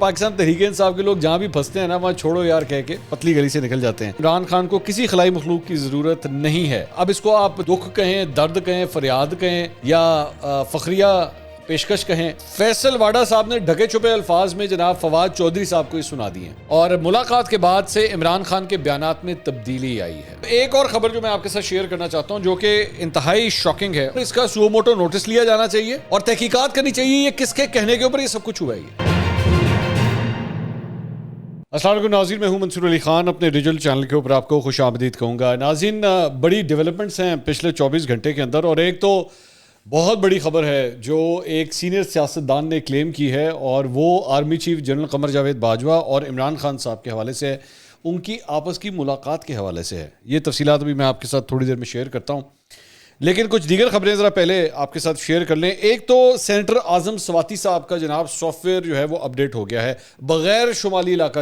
پاکستان تحریک انصاف کے لوگ جہاں بھی پھنستے ہیں نا وہاں چھوڑو یار کہہ کے پتلی گلی سے نکل جاتے ہیں۔ عمران خان کو کسی خلائی مخلوق کی ضرورت نہیں ہے۔ اب اس کو آپ دکھ کہیں، درد کہیں، فریاد کہیں یا فخریہ پیشکش کہیں۔ فیصل واڈا صاحب نے ڈھکے چھپے الفاظ میں جناب فواد چودھری صاحب کو یہ سنا دی ہیں اور ملاقات کے بعد سے عمران خان کے بیانات میں تبدیلی آئی ہے۔ ایک اور خبر جو میں آپ کے ساتھ شیئر کرنا چاہتا ہوں جو کہ انتہائی شاکنگ ہے، اس کا سو موٹو نوٹس لیا جانا چاہیے اور تحقیقات کرنی چاہیے یہ کس کے کہنے کے اوپر یہ سب کچھ ہوا ہے۔ السلام علیکم ناظرین، میں ہوں منصور علی خان، اپنے ڈیجیٹل چینل کے اوپر آپ کو خوش آمدید کہوں گا۔ ناظرین، بڑی ڈیولپمنٹس ہیں پچھلے 24 گھنٹے کے اندر، اور ایک تو بہت بڑی خبر ہے جو ایک سینئر سیاستدان نے کلیم کی ہے، اور وہ army chief general Qamar Javed Bajwa اور عمران خان صاحب کے حوالے سے ہے، ان کی آپس کی ملاقات کے حوالے سے ہے۔ یہ تفصیلات ابھی میں آپ کے ساتھ تھوڑی دیر میں شیئر کرتا ہوں، لیکن کچھ دیگر خبریں ذرا پہلے آپ کے ساتھ شیئر کر لیں۔ ایک تو سینیٹر اعظم سواتی صاحب کا جناب سافٹ ویئر جو ہے وہ اپڈیٹ ہو گیا ہے بغیر شمالی علاقہ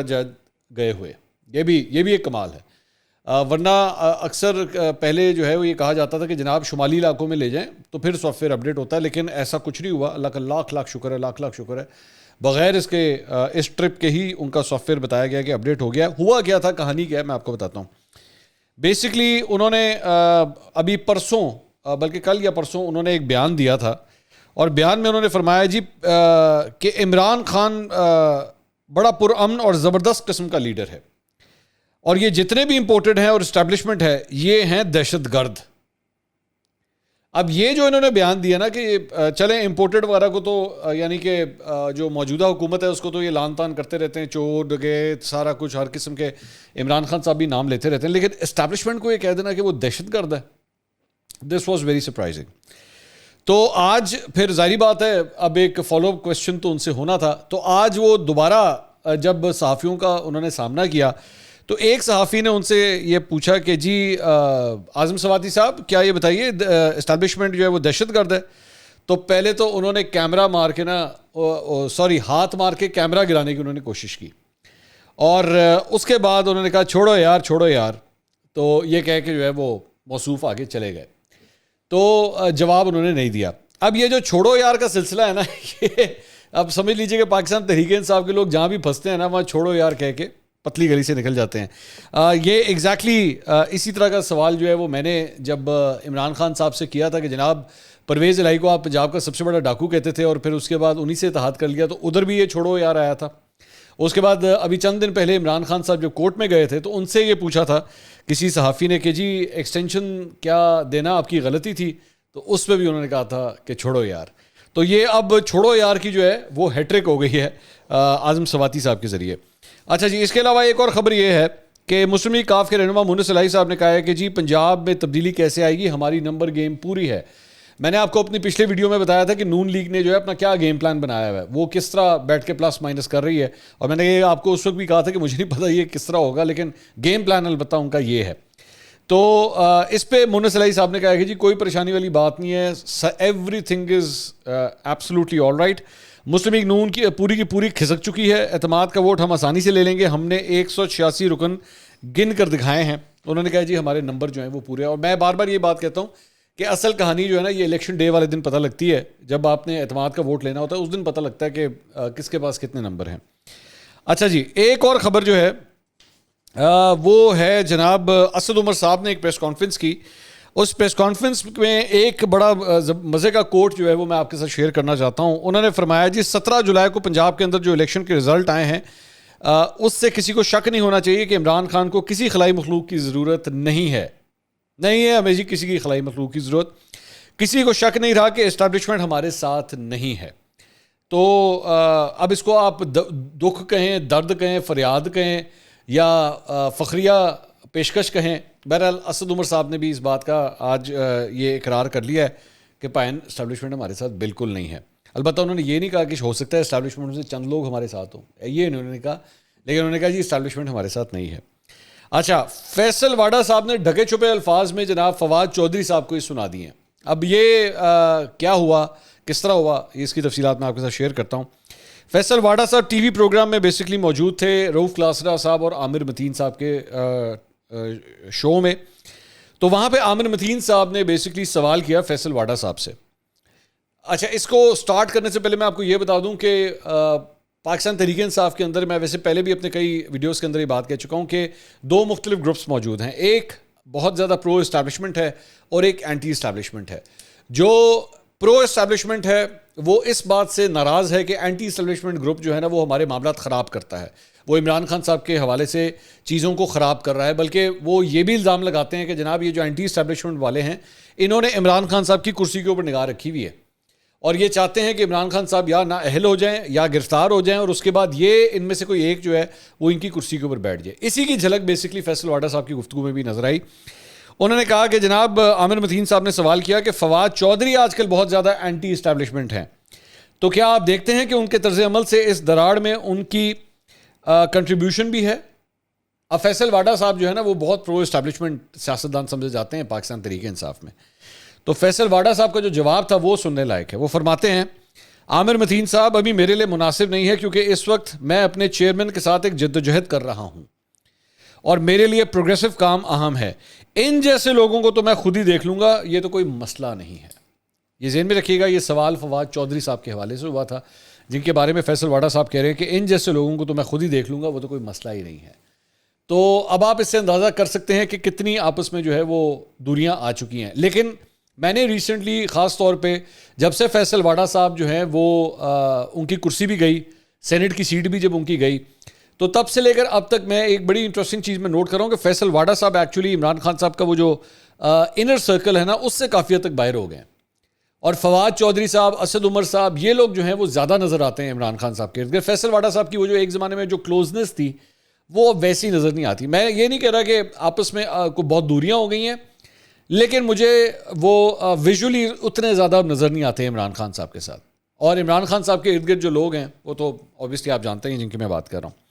گئے ہوئے۔ یہ بھی ایک کمال ہے، ورنہ اکثر پہلے جو ہے وہ یہ کہا جاتا تھا کہ جناب شمالی علاقوں میں لے جائیں تو پھر سافٹ ویئر اپڈیٹ ہوتا ہے، لیکن ایسا کچھ نہیں ہوا۔ اللہ کا لاکھ لاکھ شکر ہے، لاکھ لاکھ شکر ہے، بغیر اس ٹرپ کے ہی ان کا سافٹ ویئر بتایا گیا کہ اپڈیٹ ہو گیا۔ ہوا کیا تھا، کہانی کیا ہے، میں آپ کو بتاتا ہوں۔ بیسکلی انہوں نے ابھی پرسوں، بلکہ کل یا پرسوں، انہوں نے ایک بیان دیا تھا، اور بیان میں انہوں نے فرمایا جی کہ عمران خان بڑا پرامن اور زبردست قسم کا لیڈر ہے، اور یہ جتنے بھی امپورٹڈ ہیں اور اسٹیبلشمنٹ ہے یہ ہیں دہشت گرد۔ اب یہ جو انہوں نے بیان دیا نا کہ چلیں امپورٹڈ وغیرہ کو تو یعنی کہ جو موجودہ حکومت ہے اس کو تو یہ لان تان کرتے رہتے ہیں، چور ڈکیت سارا کچھ ہر قسم کے، عمران خان صاحب بھی نام لیتے رہتے ہیں، لیکن اسٹیبلشمنٹ کو یہ کہہ دینا کہ وہ دہشت گرد ہے، دس واز ویری سرپرائزنگ۔ تو آج پھر ظاہری بات ہے اب ایک فالو اپ کویسچن تو ان سے ہونا تھا، تو آج وہ دوبارہ جب صحافیوں کا انہوں نے سامنا کیا تو ایک صحافی نے ان سے یہ پوچھا کہ جی اعظم سواتی صاحب کیا یہ بتائیے اسٹیبلشمنٹ جو ہے وہ دہشت گرد ہے؟ تو پہلے تو انہوں نے کیمرہ مار کے ہاتھ مار کے کیمرہ گرانے کی انہوں نے کوشش کی، اور اس کے بعد انہوں نے کہا چھوڑو یار، تو یہ کہہ کے جو ہے وہ موصوف آگے چلے گئے، تو جواب انہوں نے نہیں دیا۔ اب یہ جو چھوڑو یار کا سلسلہ ہے نا، یہ اب سمجھ لیجئے کہ پاکستان تحریک انصاف کے لوگ جہاں بھی پھنستے ہیں نا وہاں چھوڑو یار کہہ کے پتلی گلی سے نکل جاتے ہیں۔ یہ ایگزیکٹلی اسی طرح کا سوال جو ہے وہ میں نے جب عمران خان صاحب سے کیا تھا کہ جناب پرویز الہی کو آپ پنجاب کا سب سے بڑا ڈاکو کہتے تھے، اور پھر اس کے بعد انہی سے اتحاد کر لیا، تو ادھر بھی یہ چھوڑو یار آیا تھا۔ اس کے بعد ابھی چند دن پہلے عمران خان صاحب جب کورٹ میں گئے تھے تو ان سے یہ پوچھا تھا کسی صحافی نے کہ جی ایکسٹینشن کیا دینا آپ کی غلطی تھی، تو اس پہ بھی انہوں نے کہا تھا کہ چھوڑو یار۔ تو یہ اب چھوڑو یار کی جو ہے وہ ہیٹرک ہو گئی ہے اعظم سواتی صاحب کے ذریعے۔ اچھا جی، اس کے علاوہ ایک اور خبر یہ ہے کہ مسلم لیگ کاف کے رہنما مونس الہی صاحب نے کہا ہے کہ جی پنجاب میں تبدیلی کیسے آئے گی، ہماری نمبر گیم پوری ہے۔ میں نے آپ کو اپنی پچھلے ویڈیو میں بتایا تھا کہ نون لیگ نے جو ہے اپنا کیا گیم پلان بنایا ہوا ہے، وہ کس طرح بیٹھ کے پلس مائنس کر رہی ہے، اور میں نے یہ آپ کو اس وقت بھی کہا تھا کہ مجھے نہیں پتا یہ کس طرح ہوگا، لیکن گیم پلان البتہ ان کا یہ ہے۔ تو اس پہ مونس الہی صاحب نے کہا کہ جی کوئی پریشانی والی بات نہیں ہے، everything is absolutely all right. Muslim League نون کی پوری کھسک چکی ہے، اعتماد کا ووٹ ہم آسانی سے لے لیں گے، ہم نے 186 رکن گن کر دکھائے ہیں۔ انہوں نے کہا جی ہمارے نمبر جو ہیں وہ پورے ہیں، اور میں بار بار یہ بات کہتا ہوں کہ اصل کہانی جو ہے نا یہ الیکشن ڈے والے دن پتہ لگتی ہے، جب آپ نے اعتماد کا ووٹ لینا ہوتا ہے اس دن پتہ لگتا ہے کہ کس کے پاس کتنے نمبر ہیں۔ اچھا جی، ایک اور خبر جو ہے وہ ہے جناب اسد عمر صاحب نے ایک پریس کانفرنس کی۔ اس پریس کانفرنس میں ایک بڑا مزے کا کوٹ جو ہے وہ میں آپ کے ساتھ شیئر کرنا چاہتا ہوں۔ انہوں نے فرمایا جی 17 جولائی کو پنجاب کے اندر جو الیکشن کے رزلٹ آئے ہیں اس سے کسی کو شک نہیں ہونا چاہیے کہ عمران خان کو کسی خلائی مخلوق کی ضرورت نہیں ہے ہمیں جی کسی کی خلائی مخلوق کی ضرورت، کسی کو شک نہیں رہا کہ اسٹیبلشمنٹ ہمارے ساتھ نہیں ہے۔ تو اب اس کو آپ دکھ کہیں، درد کہیں، فریاد کہیں یا فخریہ پیشکش کہیں، بہرحال اسد عمر صاحب نے بھی اس بات کا آج یہ اقرار کر لیا ہے کہ پائن اسٹیبلشمنٹ ہمارے ساتھ بالکل نہیں ہے۔ البتہ انہوں نے یہ نہیں کہا کہ ہو سکتا ہے اسٹیبلشمنٹ میں سے چند لوگ ہمارے ساتھ ہوں، یہ انہوں نے کہا، لیکن انہوں نے کہا جی اسٹیبلشمنٹ ہمارے ساتھ نہیں ہے۔ اچھا، فیصل واڈا صاحب نے ڈھکے چھپے الفاظ میں جناب فواد چودھری صاحب کو یہ سنا دی ہیں۔ اب یہ کیا ہوا، کس طرح ہوا، اس کی تفصیلات میں آپ کے ساتھ شیئر کرتا ہوں۔ فیصل واڈا صاحب ٹی وی پروگرام میں بیسکلی موجود تھے رؤف کلاسرا صاحب اور عامر متین صاحب کے شو میں، تو وہاں پہ عامر متین صاحب نے بیسکلی سوال کیا فیصل واڈا صاحب سے۔ اچھا، اس کو سٹارٹ کرنے سے پہلے میں آپ کو یہ بتا دوں کہ پاکستان تحریک انصاف کے اندر میں ویسے پہلے بھی اپنے کئی ویڈیوز کے اندر یہ بات کہہ چکا ہوں کہ دو مختلف گروپس موجود ہیں. ایک بہت زیادہ پرو اسٹیبلشمنٹ ہے اور ایک اینٹی اسٹیبلشمنٹ ہے. جو پرو اسٹیبلشمنٹ ہے وہ اس بات سے ناراض ہے کہ اینٹی اسٹیبلشمنٹ گروپ جو ہے نا وہ ہمارے معاملات خراب کرتا ہے, وہ عمران خان صاحب کے حوالے سے چیزوں کو خراب کر رہا ہے. بلکہ وہ یہ بھی الزام لگاتے ہیں کہ جناب یہ جو اینٹی اسٹیبلشمنٹ والے ہیں انہوں نے عمران خان صاحب کی کرسی کے اوپر نگاہ رکھی ہوئی ہے اور یہ چاہتے ہیں کہ عمران خان صاحب یا نااہل ہو جائیں یا گرفتار ہو جائیں اور اس کے بعد یہ ان میں سے کوئی ایک جو ہے وہ ان کی کرسی کے اوپر بیٹھ جائے. اسی کی جھلک بیسکلی فیصل واڈا صاحب کی گفتگو میں بھی نظر آئی. انہوں نے کہا کہ جناب عامر متین صاحب نے سوال کیا کہ فواد چودھری آج کل بہت زیادہ اینٹی اسٹیبلشمنٹ ہیں, تو کیا آپ دیکھتے ہیں کہ ان کے طرز عمل سے اس دراڑ میں ان کی کنٹریبیوشن بھی ہے؟ اب فیصل واڈا صاحب جو ہے نا وہ بہت پرو اسٹیبلشمنٹ سیاستدان سمجھے جاتے ہیں پاکستان تحریک انصاف میں. تو فیصل واڈا صاحب کا جو جواب تھا وہ سننے لائق ہے. وہ فرماتے ہیں عامر متین صاحب ابھی میرے لیے مناسب نہیں ہے کیونکہ اس وقت میں اپنے چیئرمین کے ساتھ ایک جدوجہد کر رہا ہوں اور میرے لیے پروگریسو کام اہم ہے. ان جیسے لوگوں کو تو میں خود ہی دیکھ لوں گا, یہ تو کوئی مسئلہ نہیں ہے. یہ ذہن میں رکھیے گا, یہ سوال فواد چودھری صاحب کے حوالے سے ہوا تھا جن کے بارے میں فیصل واڈا صاحب کہہ رہے ہیں کہ ان جیسے لوگوں کو تو میں خود ہی دیکھ لوں گا, وہ تو کوئی مسئلہ ہی نہیں ہے. تو اب آپ اس سے اندازہ کر سکتے ہیں کہ کتنی آپس میں جو ہے وہ دوریاں آ چکی ہیں. لیکن میں نے ریسنٹلی خاص طور پہ جب سے فیصل واڈا صاحب جو ہیں وہ ان کی کرسی بھی گئی, سینٹ کی سیٹ بھی جب ان کی گئی, تو تب سے لے کر اب تک میں ایک بڑی انٹرسٹنگ چیز میں نوٹ کر رہا ہوں کہ فیصل واڈا صاحب ایکچولی عمران خان صاحب کا وہ جو انر سرکل ہے نا اس سے کافی حد تک باہر ہو گئے ہیں. اور فواد چودھری صاحب, اسد عمر صاحب, یہ لوگ جو ہیں وہ زیادہ نظر آتے ہیں عمران خان صاحب کے ارد گرد. فیصل واڈا صاحب کی وہ جو ایک زمانے میں جو کلوزنس تھی وہ ویسی نظر نہیں آتی. میں یہ نہیں کہہ رہا کہ آپس میں کوئی بہت دوریاں ہو گئی ہیں, لیکن مجھے وہ ویژولی اتنے زیادہ نظر نہیں آتے عمران خان صاحب کے ساتھ. اور عمران خان صاحب کے ارد گرد جو لوگ ہیں وہ تو اوبیسلی آپ جانتے ہیں جن کی میں بات کر رہا ہوں.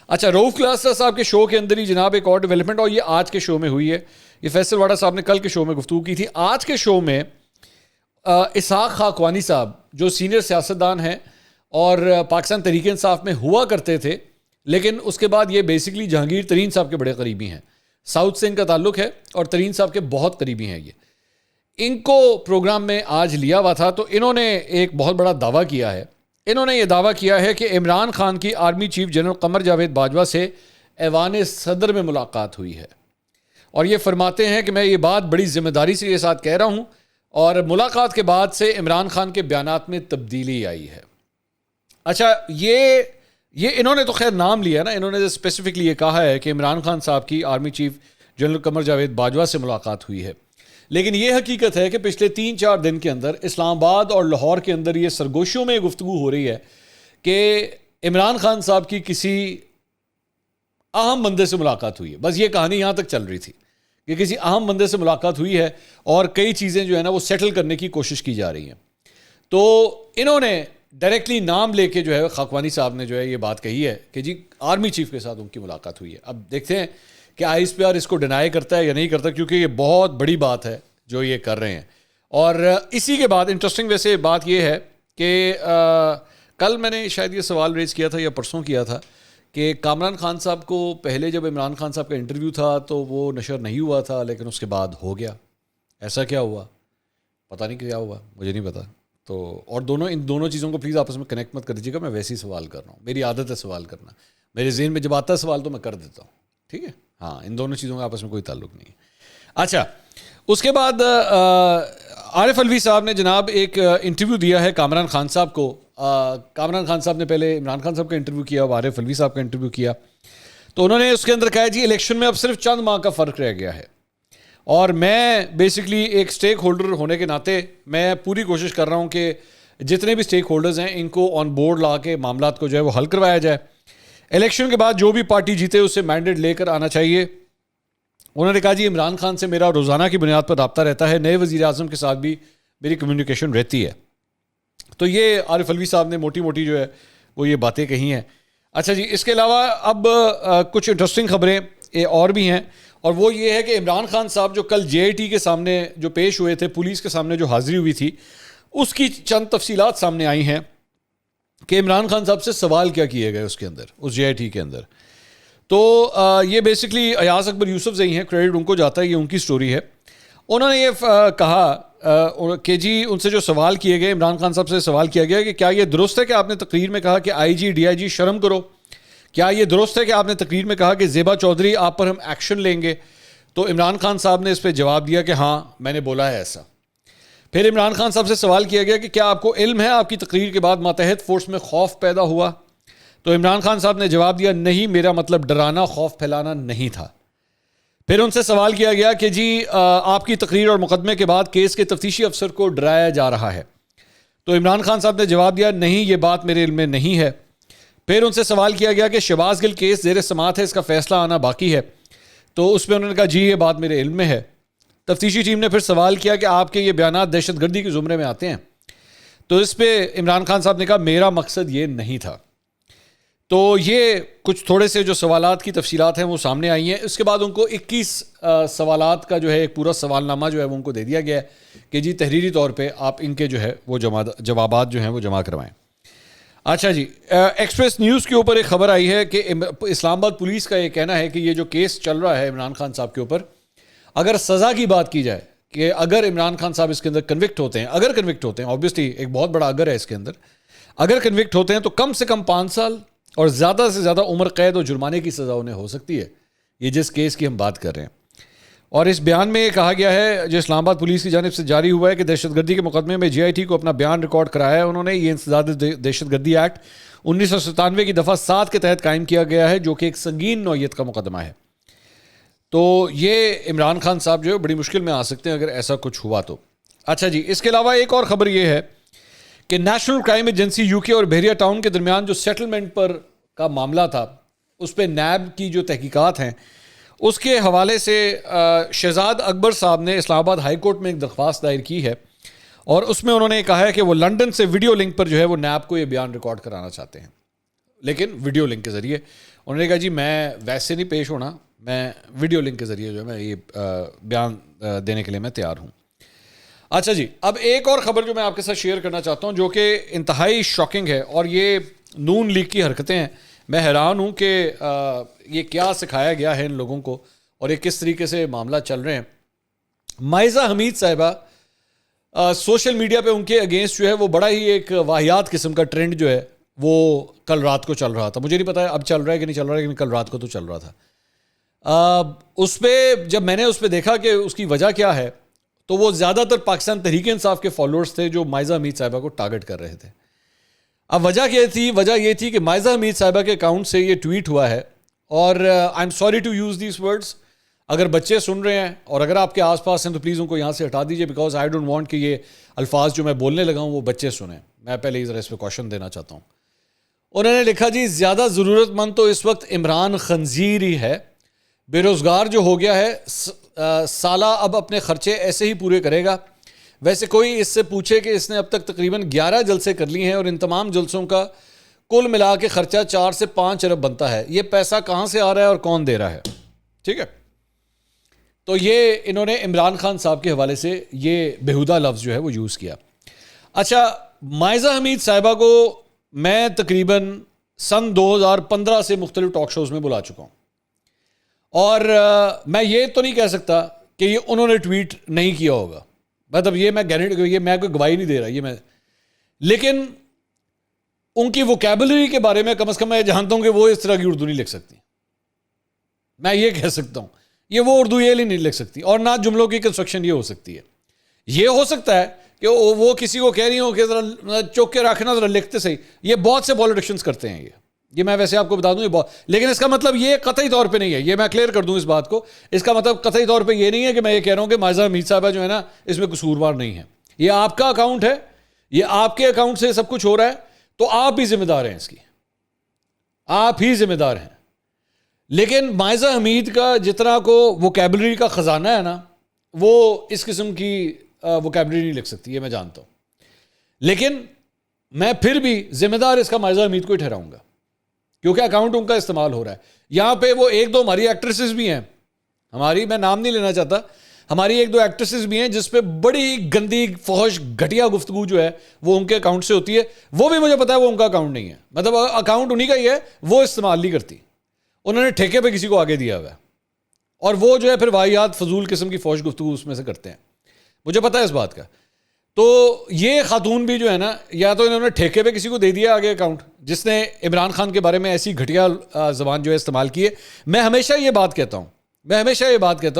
اچھا, رؤوف کلاسر صاحب کے شو کے اندر ہی جناب ایک اور ڈیولپمنٹ, اور یہ آج کے شو میں ہوئی ہے. یہ فیصل واڈا صاحب نے کل کے شو میں گفتگو کی تھی. آج کے شو میں اسحاق خاقوانی صاحب جو سینئر سیاستدان ہیں اور پاکستان تحریک انصاف میں ہوا کرتے تھے, لیکن اس کے بعد یہ بیسکلی جہانگیر ترین صاحب کے بڑے قریبی ہیں. ساؤتھ سے ان کا تعلق ہے اور ترین صاحب کے بہت قریبی ہیں. یہ ان کو پروگرام میں آج لیا ہوا تھا, تو انہوں نے ایک بہت بڑا دعویٰ کیا ہے. انہوں نے یہ دعویٰ کیا ہے کہ عمران خان کی army chief general Qamar Javed Bajwa سے ایوان صدر میں ملاقات ہوئی ہے, اور یہ فرماتے ہیں کہ میں یہ بات بڑی ذمہ داری سے یہ ساتھ کہہ رہا ہوں, اور ملاقات کے بعد سے عمران خان کے بیانات میں تبدیلی آئی ہے. اچھا, یہ انہوں نے تو خیر نام لیا نا, انہوں نے اسپیسیفکلی یہ کہا ہے کہ عمران خان صاحب کی army chief general Qamar Javed Bajwa سے ملاقات ہوئی ہے. لیکن یہ حقیقت ہے کہ پچھلے 3-4 دن کے اندر اسلام آباد اور لاہور کے اندر یہ سرگوشیوں میں گفتگو ہو رہی ہے کہ عمران خان صاحب کی کسی اہم بندے سے ملاقات ہوئی ہے. بس یہ کہانی یہاں تک چل رہی تھی کہ کسی اہم بندے سے ملاقات ہوئی ہے اور کئی چیزیں جو ہے نا وہ سیٹل کرنے کی کوشش کی جا رہی ہیں. تو انہوں نے ڈائریکٹلی نام لے کے جو ہے خاقوانی صاحب نے جو ہے یہ بات کہی ہے کہ جی آرمی چیف کے ساتھ ان کی ملاقات ہوئی ہے. اب دیکھتے ہیں کہ ISPR اس کو ڈینائی کرتا ہے یا نہیں کرتا, کیونکہ یہ بہت بڑی بات ہے جو یہ کر رہے ہیں. اور اسی کے بعد انٹرسٹنگ ویسے بات یہ ہے کہ کل میں نے شاید یہ سوال ریز کیا تھا یا پرسوں کیا تھا کہ کامران خان صاحب کو پہلے جب عمران خان صاحب کا انٹرویو تھا تو وہ نشر نہیں ہوا تھا, لیکن اس کے بعد ہو گیا. ایسا کیا ہوا, پتہ نہیں کیا ہوا, مجھے نہیں پتا. تو اور ان دونوں چیزوں کو پلیز آپس میں کنیکٹ مت کر دیجیے گا, میں ویسے ہی سوال کر رہا ہوں, میری عادت ہے سوال کرنا, میرے ذہن میں جب آتا ہے سوال تو میں کر دیتا ہوں, ٹھیک ہے. ہاں, ان دونوں چیزوں کا آپس میں کوئی تعلق نہیں ہے. اچھا, اس کے بعد عارف الوی صاحب نے جناب ایک انٹرویو دیا ہے کامران خان صاحب کو. کامران خان صاحب نے پہلے عمران خان صاحب کا انٹرویو کیا, عارف الوی صاحب کا انٹرویو کیا. تو انہوں نے اس کے اندر کہا جی الیکشن میں اب صرف چند ماہ کا فرق رہ گیا ہے, اور میں بیسکلی ایک سٹیک ہولڈر ہونے کے ناطے میں پوری کوشش کر رہا ہوں کہ جتنے بھی سٹیک ہولڈرز ہیں ان کو آن بورڈ لا کے معاملات کو جو ہے وہ حل کروایا جائے. الیکشن کے بعد جو بھی پارٹی جیتے اسے مینڈیٹ لے کر آنا چاہیے. انہوں نے کہا جی عمران خان سے میرا روزانہ کی بنیاد پر رابطہ رہتا ہے, نئے وزیر اعظم کے ساتھ بھی میری کمیونیکیشن رہتی ہے. تو یہ عارف الوی صاحب نے موٹی موٹی جو ہے وہ یہ باتیں کہی ہیں. اچھا جی, اس کے علاوہ اب کچھ انٹرسٹنگ خبریں اور بھی ہیں, اور وہ یہ ہے کہ عمران خان صاحب جو کل JIT کے سامنے جو پیش ہوئے تھے, پولیس کے سامنے جو حاضری ہوئی تھی, اس کی چند تفصیلات سامنے آئی ہیں کہ عمران خان صاحب سے سوال کیا کیے گئے اس کے اندر, اس JIT کے اندر. تو یہ بیسکلی ایاز اکبر یوسف زئی ہیں, کریڈٹ ان کو جاتا ہے, یہ ان کی سٹوری ہے. انہوں نے یہ کہا کہ جی ان سے جو سوال کیے گئے، عمران خان صاحب سے سوال کیا گیا کہ کیا یہ درست ہے کہ آپ نے تقریر میں کہا کہ آئی جی ڈی آئی جی شرم کرو، کیا یہ درست ہے کہ آپ نے تقریر میں کہا کہ زیبا چودھری آپ پر ہم ایکشن لیں گے؟ تو عمران خان صاحب نے اس پہ جواب دیا کہ ہاں میں نے بولا ہے ایسا. پھر عمران خان صاحب سے سوال کیا گیا کہ کیا آپ کو علم ہے آپ کی تقریر کے بعد ماتحت فورس میں خوف پیدا ہوا؟ تو عمران خان صاحب نے جواب دیا نہیں، میرا مطلب ڈرانا خوف پھیلانا نہیں تھا. پھر ان سے سوال کیا گیا کہ جی آپ کی تقریر اور مقدمے کے بعد کیس کے تفتیشی افسر کو ڈرایا جا رہا ہے؟ تو عمران خان صاحب نے جواب دیا نہیں، یہ بات میرے علم میں نہیں ہے. پھر ان سے سوال کیا گیا کہ شہباز گل کیس زیر سماعت ہے، اس کا فیصلہ آنا باقی ہے. تو اس پہ انہوں نے کہا جی یہ بات میرے علم میں ہے. تفتیشی ٹیم نے پھر سوال کیا کہ آپ کے یہ بیانات دہشت گردی کے زمرے میں آتے ہیں؟ تو اس پہ عمران خان صاحب نے کہا میرا مقصد یہ نہیں تھا. تو یہ کچھ تھوڑے سے جو سوالات کی تفصیلات ہیں وہ سامنے آئی ہیں. اس کے بعد ان کو 21 سوالات کا جو ہے ایک پورا سوال نامہ جو ہے وہ ان کو دے دیا گیا ہے کہ جی تحریری طور پہ آپ ان کے جو ہے وہ جوابات جو ہیں وہ جمع کروائیں. اچھا جی، ایکسپریس نیوز کے اوپر ایک خبر آئی ہے کہ اسلام آباد پولیس کا یہ کہنا ہے کہ یہ جو کیس چل رہا ہے عمران خان صاحب کے اوپر، اگر سزا کی بات کی جائے کہ اگر عمران خان صاحب اس کے اندر کنوکٹ ہوتے ہیں، اگر کنوکٹ ہوتے ہیں، آبویسلی ایک بہت بڑا اگر ہے اس کے اندر، اگر کنوکٹ ہوتے ہیں تو کم سے کم 5 سال اور زیادہ سے زیادہ عمر قید اور جرمانے کی سزا انہیں ہو سکتی ہے، یہ جس کیس کی ہم بات کر رہے ہیں. اور اس بیان میں یہ کہا گیا ہے جو اسلام آباد پولیس کی جانب سے جاری ہوا ہے کہ دہشت گردی کے مقدمے میں جے آئی ٹی کو اپنا بیان ریکارڈ کرایا ہے انہوں نے. یہ انسداد دہشت گردی ایکٹ 1997 کی دفعہ 7 کے تحت قائم کیا گیا ہے جو کہ ایک سنگین نوعیت کا مقدمہ ہے. تو یہ عمران خان صاحب جو ہے بڑی مشکل میں آ سکتے ہیں اگر ایسا کچھ ہوا تو. اچھا جی، اس کے علاوہ ایک اور خبر یہ ہے کہ نیشنل کرائم ایجنسی یو کے اور بحریہ ٹاؤن کے درمیان جو سیٹلمنٹ پر کا معاملہ تھا اس پہ نیب کی جو تحقیقات ہیں اس کے حوالے سے شہزاد اکبر صاحب نے اسلام آباد ہائی کورٹ میں ایک درخواست دائر کی ہے اور اس میں انہوں نے کہا ہے کہ وہ لنڈن سے ویڈیو لنک پر جو ہے وہ نیب کو یہ بیان ریکارڈ کرانا چاہتے ہیں، لیکن ویڈیو لنک کے ذریعے. انہوں نے کہا جی میں ویسے نہیں پیش ہونا، میں ویڈیو لنک کے ذریعے جو ہے میں یہ بیان دینے کے لیے میں تیار ہوں. اچھا جی، اب ایک اور خبر جو میں آپ کے ساتھ شیئر کرنا چاہتا ہوں جو کہ انتہائی شاکنگ ہے اور یہ نون لیگ کی حرکتیں ہیں. میں حیران ہوں کہ یہ کیا سکھایا گیا ہے ان لوگوں کو اور یہ کس طریقے سے معاملہ چل رہے ہیں. مائزہ حمید صاحبہ سوشل میڈیا پہ ان کے اگینسٹ جو ہے وہ بڑا ہی ایک واہیات قسم کا ٹرینڈ جو ہے وہ کل رات کو چل رہا تھا. مجھے نہیں پتا اب چل رہا ہے کہ نہیں چل رہا ہے، لیکن کل رات کو تو چل رہا تھا. اس پہ جب میں نے اس پہ دیکھا کہ اس کی وجہ کیا ہے تو وہ زیادہ تر پاکستان تحریک انصاف کے فالوورز تھے جو مائزہ حمید صاحبہ کو ٹارگٹ کر رہے تھے. اب وجہ کیا تھی؟ وجہ یہ تھی کہ مائزہ حمید صاحبہ کے اکاؤنٹ سے یہ ٹویٹ ہوا ہے اور I am sorry to use these words. اگر بچے سن رہے ہیں اور اگر آپ کے آس پاس ہیں تو پلیز ان کو یہاں سے ہٹا دیجیے، بیکاز آئی ڈونٹ وانٹ کہ یہ الفاظ جو میں بولنے لگا ہوں وہ بچے سنیں. میں پہلے ہی ذرا اس پہ کوشچن دینا چاہتا ہوں. انہوں نے لکھا جی زیادہ ضرورت مند تو اس وقت عمران خنزیر ہی ہے، بے روزگار جو ہو گیا ہے سالہ اب اپنے خرچے ایسے ہی پورے کرے گا. ویسے کوئی اس سے پوچھے کہ اس نے اب تک تقریباً 11 جلسے کر لی ہیں اور ان تمام جلسوں کا کل ملا کے خرچہ 4 سے 5 ارب بنتا ہے. یہ پیسہ کہاں سے آ رہا ہے اور کون دے رہا ہے؟ ٹھیک ہے، تو یہ انہوں نے عمران خان صاحب کے حوالے سے یہ بےہودہ لفظ جو ہے وہ یوز کیا. اچھا، مائزہ حمید صاحبہ کو میں تقریباً سن 2015 سے مختلف ٹاک شوز میں بلا چکا ہوں اور میں یہ تو نہیں کہہ سکتا کہ یہ انہوں نے ٹویٹ نہیں کیا ہوگا، مطلب یہ میں گارنٹی، یہ میں کوئی گواہی نہیں دے رہا یہ میں، لیکن ان کی ووکیبلری کے بارے میں کم از کم میں جانتا ہوں کہ وہ اس طرح کی اردو نہیں لکھ سکتی. میں یہ کہہ سکتا ہوں یہ وہ اردو یہ نہیں لکھ سکتی اور نہ جملوں کی کنسٹرکشن یہ ہو سکتی ہے. یہ ہو سکتا ہے کہ وہ کسی کو کہہ رہی ہوں کہ ذرا چوک کے رکھنا، ذرا لکھتے صحیح. یہ بہت سے پولیٹیشینز کرتے ہیں یہ میں ویسے آپ کو بتا دوں یہ بہت، لیکن اس کا مطلب یہ قطعی طور پہ نہیں ہے. یہ میں کلیئر کر دوں اس بات کو، اس کا مطلب قطعی طور پہ یہ نہیں ہے کہ میں یہ کہہ رہا ہوں کہ مائزہ حمید صاحبہ جو ہے نا اس میں قصوروار نہیں ہے. یہ آپ کا اکاؤنٹ ہے، یہ آپ کے اکاؤنٹ سے سب کچھ ہو رہا ہے تو آپ ہی ذمہ دار ہیں، اس کی آپ ہی ذمہ دار ہیں. لیکن مائزہ حمید کا جتنا کو ووکیبلری کا خزانہ ہے نا وہ اس قسم کی ووکیبلری نہیں لکھ سکتی، یہ میں جانتا ہوں. لیکن میں پھر بھی ذمہ دار اس کا مائزہ حمید کو ہی ٹھہراؤں گا کیونکہ اکاؤنٹ ان کا استعمال ہو رہا ہے. یہاں پہ وہ 1-2 ہماری ایکٹریسز بھی ہیں، ہماری، میں نام نہیں لینا چاہتا، ہماری 1-2 ایکٹریسز بھی ہیں جس پہ بڑی گندی فحش گھٹیا گفتگو جو ہے وہ ان کے اکاؤنٹ سے ہوتی ہے. وہ بھی مجھے پتا ہے وہ ان کا اکاؤنٹ نہیں ہے، مطلب اکاؤنٹ انہی کا ہی ہے، وہ استعمال نہیں کرتی، انہوں نے ٹھیکے پہ کسی کو آگے دیا ہوا ہے اور وہ جو ہے پھر واہیات فضول قسم کی فحش گفتگو اس میں سے کرتے ہیں. مجھے پتا ہے اس بات کا. تو یہ خاتون بھی جو ہے نا, یا تو انہوں نے ٹھیکے پہ کسی کو دے دیا آگے اکاؤنٹ, جس نے عمران خان کے بارے میں ایسی گھٹیا زبان جو ہے استعمال کی ہے. میں ہمیشہ یہ بات کہتا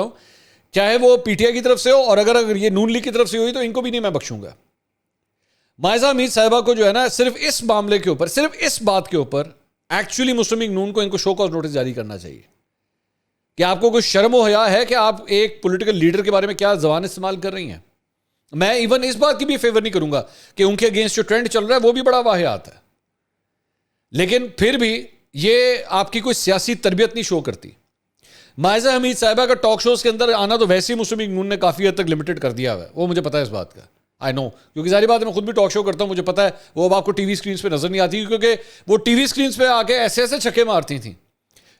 ہوں, چاہے وہ پی ٹی آئی کی طرف سے ہو, اور اگر یہ نون لیگ کی طرف سے ہوئی تو ان کو بھی نہیں میں بخشوں گا. مائزہ حمید صاحبہ کو جو ہے نا, صرف اس معاملے کے اوپر, صرف اس بات کے اوپر ایکچولی مسلم لیگ نون کو ان کو شو کاز نوٹس جاری کرنا چاہیے کہ آپ کو کوئی شرم و حیا ہے کہ آپ ایک پولیٹیکل لیڈر کے بارے میں کیا زبان استعمال کر رہی ہیں. میں ایون اس بات کی بھی فیور نہیں کروں گا کہ ان کے اگینسٹ جو ٹرینڈ چل رہا ہے وہ بھی بڑا واہیات ہے, لیکن پھر بھی یہ آپ کی کوئی سیاسی تربیت نہیں شو کرتی. مائزہ حمید صاحبہ کا ٹاک شوز کے اندر آنا تو ویسے ہی مسلم لیگ نون نے کافی حد تک لمیٹڈ کر دیا ہے, وہ مجھے پتا ہے اس بات کا, آئی نو, کیونکہ ظاہری بات ہے میں خود بھی ٹاک شو کرتا ہوں, مجھے پتا ہے وہ اب آپ کو ٹی وی سکرینز پہ نظر نہیں آتی, کیونکہ وہ ٹی وی سکرینز پہ آ کے ایسے چھکے مارتی تھیں,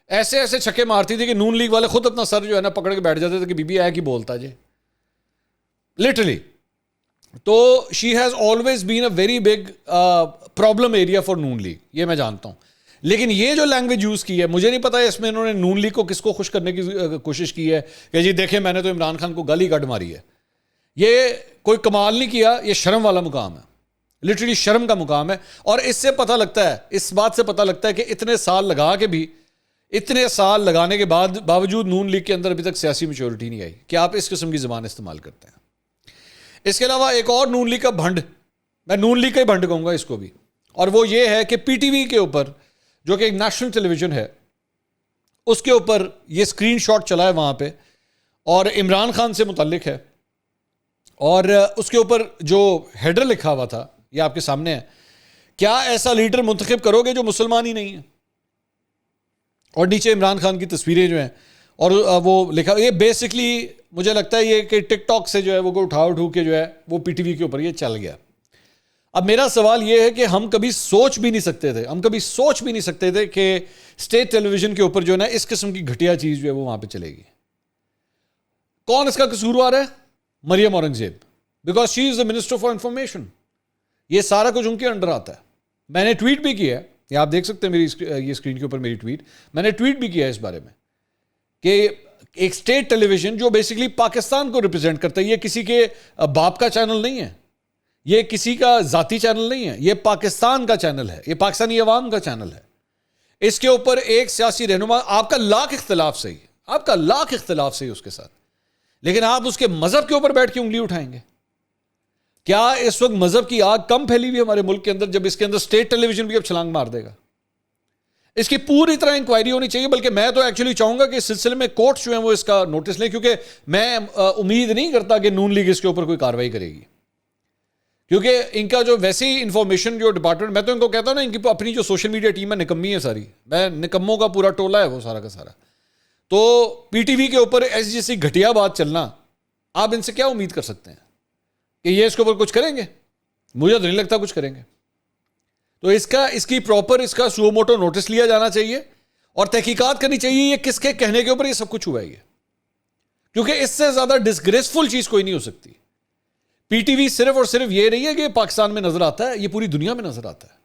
ایسے چھکے مارتی تھی کہ نون لیگ والے خود اپنا سر جو ہے نا پکڑ کے بیٹھ جاتے تھے کہ بی بی آیا کی بولتا جی, لٹرلی. تو she has always been a very big problem area for Noon League, یہ میں جانتا ہوں. لیکن یہ جو لینگویج یوز کی ہے, مجھے نہیں پتا ہے اس میں انہوں نے نون لیگ کو کس کو خوش کرنے کی کوشش کی ہے کہ جی دیکھیں میں نے تو عمران خان کو گالی کٹ ماری ہے. یہ کوئی کمال نہیں کیا, یہ شرم والا مقام ہے, لٹرلی شرم کا مقام ہے. اور اس سے پتہ لگتا ہے, اس بات سے پتہ لگتا ہے کہ اتنے سال لگا کے بھی, اتنے سال لگانے کے باوجود نون لیگ کے اندر ابھی تک سیاسی میچورٹی نہیں آئی کہ آپ اس قسم کی زبان استعمال کرتے ہیں. اس کے علاوہ ایک اور نون لیگ کا بھنڈ, میں نون لیگ کا ہی بھنڈ کہوں گا اس کو بھی, اور وہ یہ ہے کہ پی ٹی وی کے اوپر جو کہ ایک نیشنل ٹیلی ویژن ہے, اس کے اوپر یہ اسکرین شاٹ چلا ہے وہاں پہ, اور عمران خان سے متعلق ہے, اور اس کے اوپر جو ہیڈر لکھا ہوا تھا یہ آپ کے سامنے ہے, کیا ایسا لیڈر منتخب کرو گے جو مسلمان ہی نہیں ہے, اور نیچے عمران خان کی تصویریں جو ہیں, اور وہ لکھا, یہ بیسکلی مجھے لگتا ہے یہ کہ ٹک ٹاک سے جو ہے وہ اٹھا کے جو ہے وہ پی ٹی وی کے اوپر یہ چل گیا. اب میرا سوال یہ ہے کہ ہم کبھی سوچ بھی نہیں سکتے تھے کہ اسٹیٹ ٹیلی ویژن کے اوپر جو ہے نا اس قسم کی گھٹیا چیز جو ہے وہ وہاں پہ چلے گی. کون اس کا قصوروار ہے؟ Maryam Aurangzeb, because she is the minister for information. یہ سارا کچھ ان کے انڈر آتا ہے. میں نے ٹویٹ بھی کیا ہے, یہ آپ دیکھ سکتے ہیں میری یہ اسکرین کے اوپر میری ٹویٹ, میں نے ٹویٹ بھی کیا ہے اس بارے میں کہ ایک اسٹیٹ ٹیلی ویژن جو بیسکلی پاکستان کو ریپرزینٹ کرتا ہے, یہ کسی کے باپ کا چینل نہیں ہے, یہ کسی کا ذاتی چینل نہیں ہے, یہ پاکستان کا چینل ہے, یہ پاکستانی عوام کا چینل ہے. اس کے اوپر ایک سیاسی رہنما, آپ کا لاکھ اختلاف صحیح اس کے ساتھ, لیکن آپ اس کے مذہب کے اوپر بیٹھ کے انگلی اٹھائیں گے. کیا اس وقت مذہب کی آگ کم پھیلی ہوئی ہمارے ملک کے اندر جب اس کے اندر اسٹیٹ ٹیلی ویژن بھی اب چھلانگ مار دے گا؟ اس کی پوری طرح انکوائری ہونی چاہیے, بلکہ میں تو ایکچولی چاہوں گا کہ اس سلسلے میں کورٹس جو ہیں وہ اس کا نوٹس لیں, کیونکہ میں امید نہیں کرتا کہ نون لیگ اس کے اوپر کوئی کاروائی کرے گی, کیونکہ ان کا جو ویسی انفارمیشن جو ڈپارٹمنٹ, میں تو ان کو کہتا ہوں نا, ان کی اپنی جو سوشل میڈیا ٹیم ہے نکمی ہے ساری, میں نکموں کا پورا ٹولہ ہے وہ سارا کا سارا. تو پی ٹی وی کے اوپر ایسی جیسی گھٹیا بات چلنا, آپ ان سے کیا امید کر سکتے ہیں کہ یہ اس کے اوپر کچھ کریں گے؟ مجھے تو نہیں لگتا کچھ کریں گے. تو اس کی پراپر اس کا سو موٹو نوٹس لیا جانا چاہیے, اور تحقیقات کرنی چاہیے یہ کس کے کہنے کے اوپر یہ سب کچھ ہوا ہے, کیونکہ اس سے زیادہ ڈسگریسفل چیز کوئی نہیں ہو سکتی. پی ٹی وی صرف اور صرف یہ نہیں ہے کہ پاکستان میں نظر آتا ہے, یہ پوری دنیا میں نظر آتا ہے,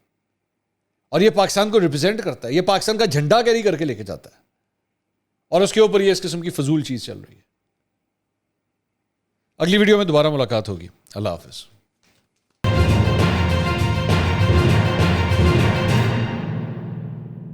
اور یہ پاکستان کو ریپرزینٹ کرتا ہے, یہ پاکستان کا جھنڈا کیری کر کے لے کے جاتا ہے, اور اس کے اوپر یہ اس قسم کی فضول چیز چل رہی ہے. اگلی ویڈیو میں دوبارہ ملاقات ہوگی. اللہ حافظ.